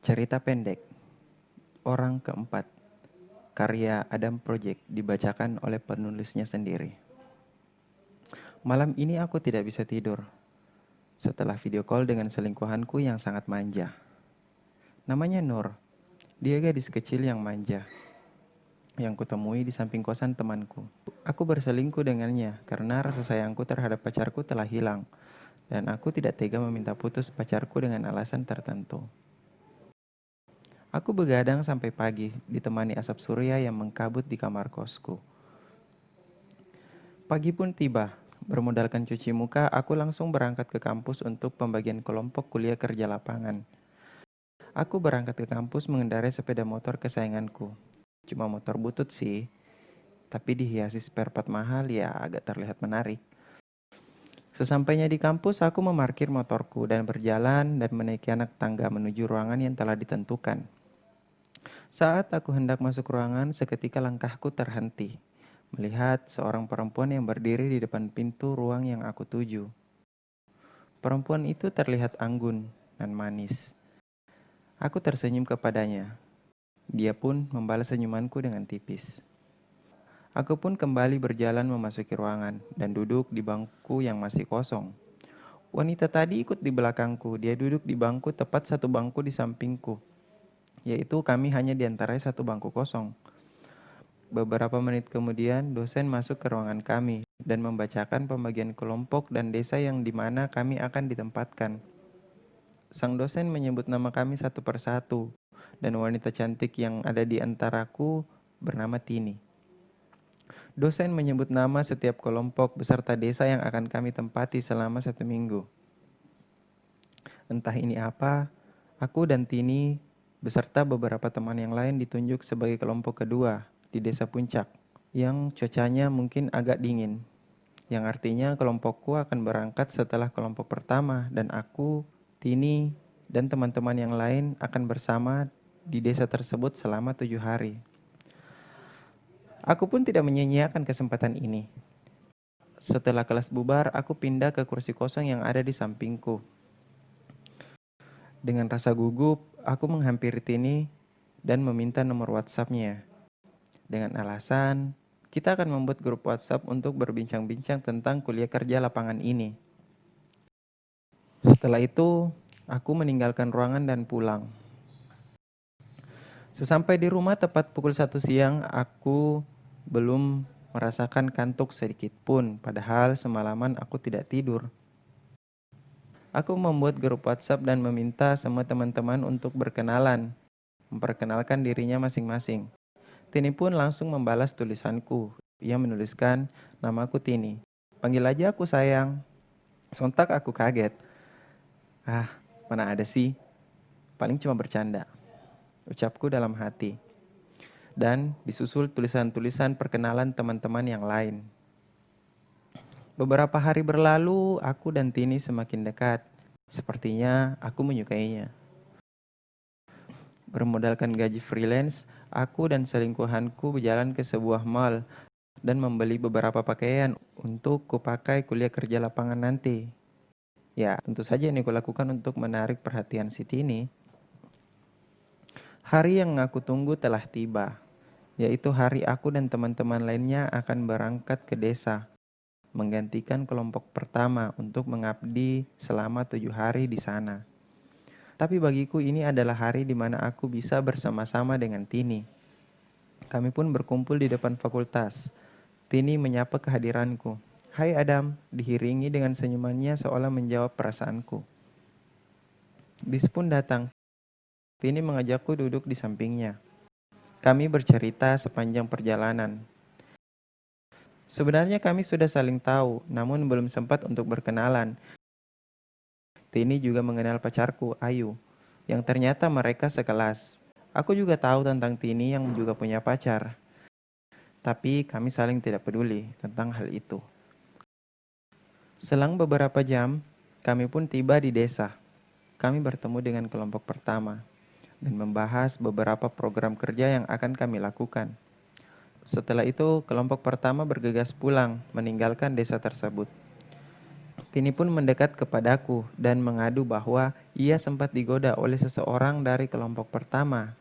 Cerita pendek, Orang Keempat, karya Adam Project, dibacakan oleh penulisnya sendiri. Malam ini aku tidak bisa tidur, setelah video call dengan selingkuhanku yang sangat manja. Namanya Nur, dia gadis kecil yang manja, yang kutemui di samping kosan temanku. Aku berselingkuh dengannya karena rasa sayangku terhadap pacarku telah hilang, dan aku tidak tega meminta putus pacarku dengan alasan tertentu. Aku begadang sampai pagi, ditemani asap surya yang mengkabut di kamar kosku. Pagi pun tiba. Bermodalkan cuci muka, aku langsung berangkat ke kampus untuk pembagian kelompok kuliah kerja lapangan. Aku berangkat ke kampus mengendarai sepeda motor kesayanganku. Cuma motor butut sih, tapi dihiasi spare part mahal ya agak terlihat menarik. Sesampainya di kampus, aku memarkir motorku dan berjalan dan menaiki anak tangga menuju ruangan yang telah ditentukan. Saat aku hendak masuk ruangan, seketika langkahku terhenti, melihat seorang perempuan yang berdiri di depan pintu ruang yang aku tuju. Perempuan itu terlihat anggun dan manis. Aku tersenyum kepadanya. Dia pun membalas senyumanku dengan tipis. Aku pun kembali berjalan memasuki ruangan dan duduk di bangku yang masih kosong. Wanita tadi ikut di belakangku. Dia duduk di bangku tepat satu bangku di sampingku, yaitu kami hanya diantarai satu bangku kosong. Beberapa menit kemudian, dosen masuk ke ruangan kami dan membacakan pembagian kelompok dan desa yang di mana kami akan ditempatkan. Sang dosen menyebut nama kami satu persatu, dan wanita cantik yang ada di antaraku bernama Tini. Dosen menyebut nama setiap kelompok beserta desa yang akan kami tempati selama 1 minggu. Entah ini apa, aku dan Tini beserta beberapa teman yang lain ditunjuk sebagai kelompok kedua di desa Puncak, yang cuacanya mungkin agak dingin, yang artinya kelompokku akan berangkat setelah kelompok pertama dan aku, Tini, dan teman-teman yang lain akan bersama di desa tersebut selama 7 hari. Aku pun tidak menyia-nyiakan kesempatan ini. Setelah kelas bubar, aku pindah ke kursi kosong yang ada di sampingku. Dengan rasa gugup, aku menghampiri Tini dan meminta nomor WhatsApp-nya. Dengan alasan, kita akan membuat grup WhatsApp untuk berbincang-bincang tentang kuliah kerja lapangan ini. Setelah itu, aku meninggalkan ruangan dan pulang. Sesampai di rumah tepat pukul 1 siang, aku belum merasakan kantuk sedikit pun, padahal semalaman aku tidak tidur. Aku membuat grup WhatsApp dan meminta semua teman-teman untuk berkenalan, memperkenalkan dirinya masing-masing. Tini pun langsung membalas tulisanku. Ia menuliskan, "Namaku Tini. Panggil aja aku sayang." Sontak aku kaget. Ah, mana ada sih? Paling cuma bercanda, ucapku dalam hati. Dan disusul tulisan-tulisan perkenalan teman-teman yang lain. Beberapa hari berlalu, aku dan Tini semakin dekat. Sepertinya aku menyukainya. Bermodalkan gaji freelance, aku dan selingkuhanku berjalan ke sebuah mall dan membeli beberapa pakaian untuk kupakai kuliah kerja lapangan nanti. Ya, tentu saja ini kulakukan untuk menarik perhatian si Tini. Hari yang aku tunggu telah tiba, yaitu hari aku dan teman-teman lainnya akan berangkat ke desa, menggantikan kelompok pertama untuk mengabdi selama 7 hari di sana. Tapi bagiku ini adalah hari di mana aku bisa bersama-sama dengan Tini. Kami pun berkumpul di depan fakultas. Tini menyapa kehadiranku. "Hai Adam," diiringi dengan senyumannya seolah menjawab perasaanku. Bis pun datang. Tini mengajakku duduk di sampingnya. Kami bercerita sepanjang perjalanan. Sebenarnya kami sudah saling tahu, namun belum sempat untuk berkenalan. Tini juga mengenal pacarku, Ayu, yang ternyata mereka sekelas. Aku juga tahu tentang Tini yang juga punya pacar. Tapi kami saling tidak peduli tentang hal itu. Selang beberapa jam, kami pun tiba di desa. Kami bertemu dengan kelompok pertama dan membahas beberapa program kerja yang akan kami lakukan. Setelah itu, kelompok pertama bergegas pulang, meninggalkan desa tersebut. Tini pun mendekat kepadaku dan mengadu bahwa ia sempat digoda oleh seseorang dari kelompok pertama.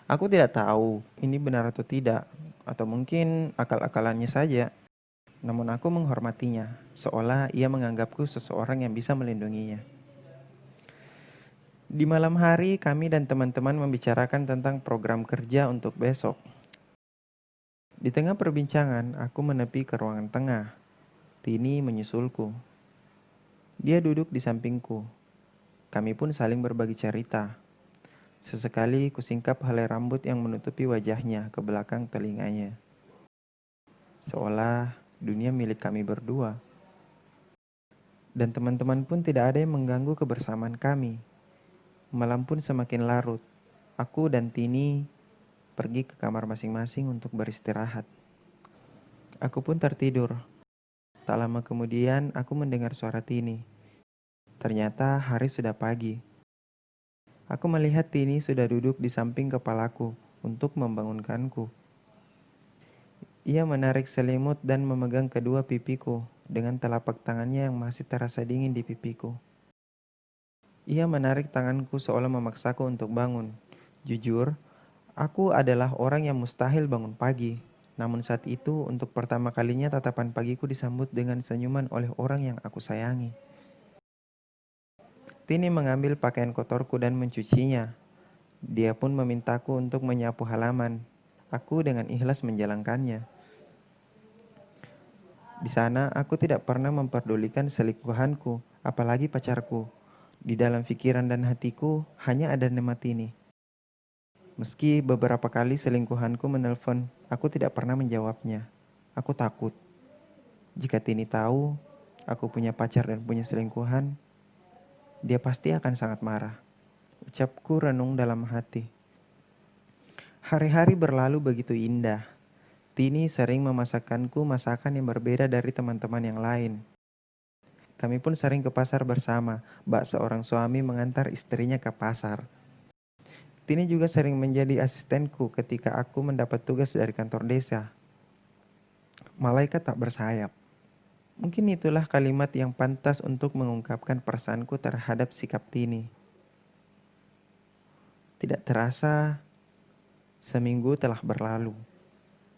Aku tidak tahu ini benar atau tidak, atau mungkin akal-akalannya saja. Namun aku menghormatinya, seolah ia menganggapku seseorang yang bisa melindunginya. Di malam hari, kami dan teman-teman membicarakan tentang program kerja untuk besok. Di tengah perbincangan, aku menepi ke ruangan tengah. Tini menyusulku. Dia duduk di sampingku. Kami pun saling berbagi cerita. Sesekali kusingkap helai rambut yang menutupi wajahnya ke belakang telinganya. Seolah dunia milik kami berdua. Dan teman-teman pun tidak ada yang mengganggu kebersamaan kami. Malam pun semakin larut. Aku dan Tini pergi ke kamar masing-masing untuk beristirahat. Aku pun tertidur. Tak lama kemudian aku mendengar suara Tini. Ternyata hari sudah pagi. Aku melihat Tini sudah duduk di samping kepalaku untuk membangunkanku. Ia menarik selimut dan memegang kedua pipiku dengan telapak tangannya yang masih terasa dingin di pipiku. Ia menarik tanganku seolah memaksaku untuk bangun. Jujur, aku adalah orang yang mustahil bangun pagi. Namun saat itu, untuk pertama kalinya tatapan pagiku disambut dengan senyuman oleh orang yang aku sayangi. Tini mengambil pakaian kotorku dan mencucinya. Dia pun memintaku untuk menyapu halaman. Aku dengan ikhlas menjalankannya. Di sana, aku tidak pernah memperdulikan selingkuhanku, apalagi pacarku. Di dalam pikiran dan hatiku hanya ada nama Tini. Meski beberapa kali selingkuhanku menelpon, aku tidak pernah menjawabnya. Aku takut. Jika Tini tahu aku punya pacar dan punya selingkuhan, dia pasti akan sangat marah. Ucapku renung dalam hati. Hari-hari berlalu begitu indah. Tini sering memasakkanku masakan yang berbeda dari teman-teman yang lain. Kami pun sering ke pasar bersama, bak seorang suami mengantar istrinya ke pasar. Tini juga sering menjadi asistenku ketika aku mendapat tugas dari kantor desa. Malaikat tak bersayap. Mungkin itulah kalimat yang pantas untuk mengungkapkan perasaanku terhadap sikap Tini. Tidak terasa, seminggu telah berlalu.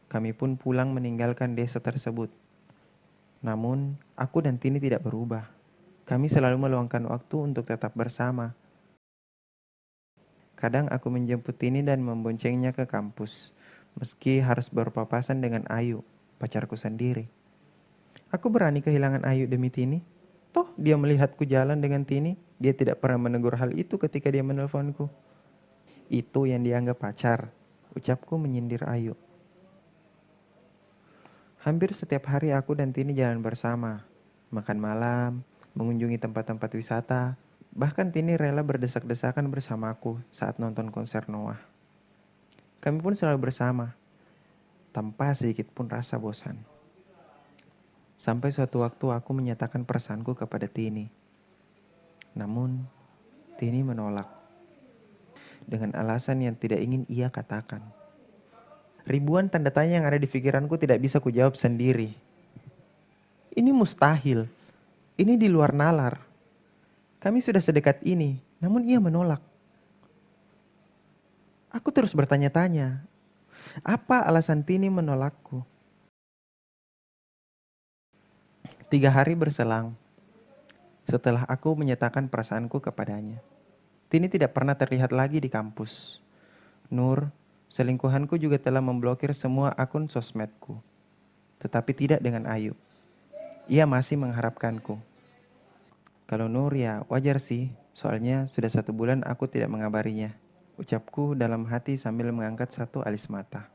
Kami pun pulang meninggalkan desa tersebut. Namun, aku dan Tini tidak berubah. Kami selalu meluangkan waktu untuk tetap bersama. Kadang aku menjemput Tini dan memboncengnya ke kampus, meski harus berpapasan dengan Ayu, pacarku sendiri. Aku berani kehilangan Ayu demi Tini. Toh dia melihatku jalan dengan Tini, dia tidak pernah menegur hal itu ketika dia menelponku. Itu yang dianggap pacar, ucapku menyindir Ayu. Hampir setiap hari aku dan Tini jalan bersama, makan malam, mengunjungi tempat-tempat wisata. Bahkan Tini rela berdesak-desakan bersamaku saat nonton konser Noah. Kami pun selalu bersama, tanpa sedikit pun rasa bosan. Sampai suatu waktu aku menyatakan perasaanku kepada Tini. Namun, Tini menolak. Dengan alasan yang tidak ingin ia katakan. Ribuan tanda tanya yang ada di pikiranku tidak bisa kujawab sendiri. Ini mustahil. Ini di luar nalar. Kami sudah sedekat ini, namun ia menolak. Aku terus bertanya-tanya, apa alasan Tini menolakku? 3 hari berselang, setelah aku menyatakan perasaanku kepadanya. Tini tidak pernah terlihat lagi di kampus. Nur, selingkuhanku juga telah memblokir semua akun sosmedku. Tetapi tidak dengan Ayu. Ia masih mengharapkanku. Kalau Nur ya wajar sih, soalnya sudah 1 bulan aku tidak mengabarinya. Ucapku dalam hati sambil mengangkat satu alis mata.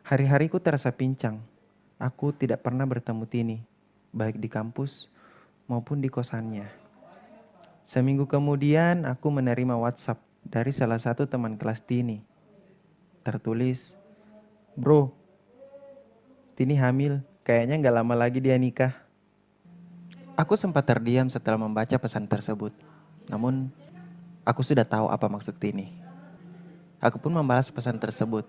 Hari-hariku terasa pincang. Aku tidak pernah bertemu Tini, baik di kampus maupun di kosannya. Seminggu kemudian aku menerima WhatsApp dari salah satu teman kelas Tini. Tertulis, "Bro, Tini hamil, kayaknya gak lama lagi dia nikah." Aku sempat terdiam setelah membaca pesan tersebut. Namun, aku sudah tahu apa maksud Tini. Aku pun membalas pesan tersebut.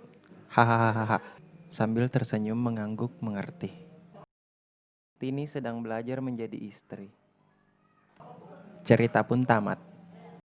Hahaha, sambil tersenyum mengangguk mengerti. Tini sedang belajar menjadi istri. Cerita pun tamat.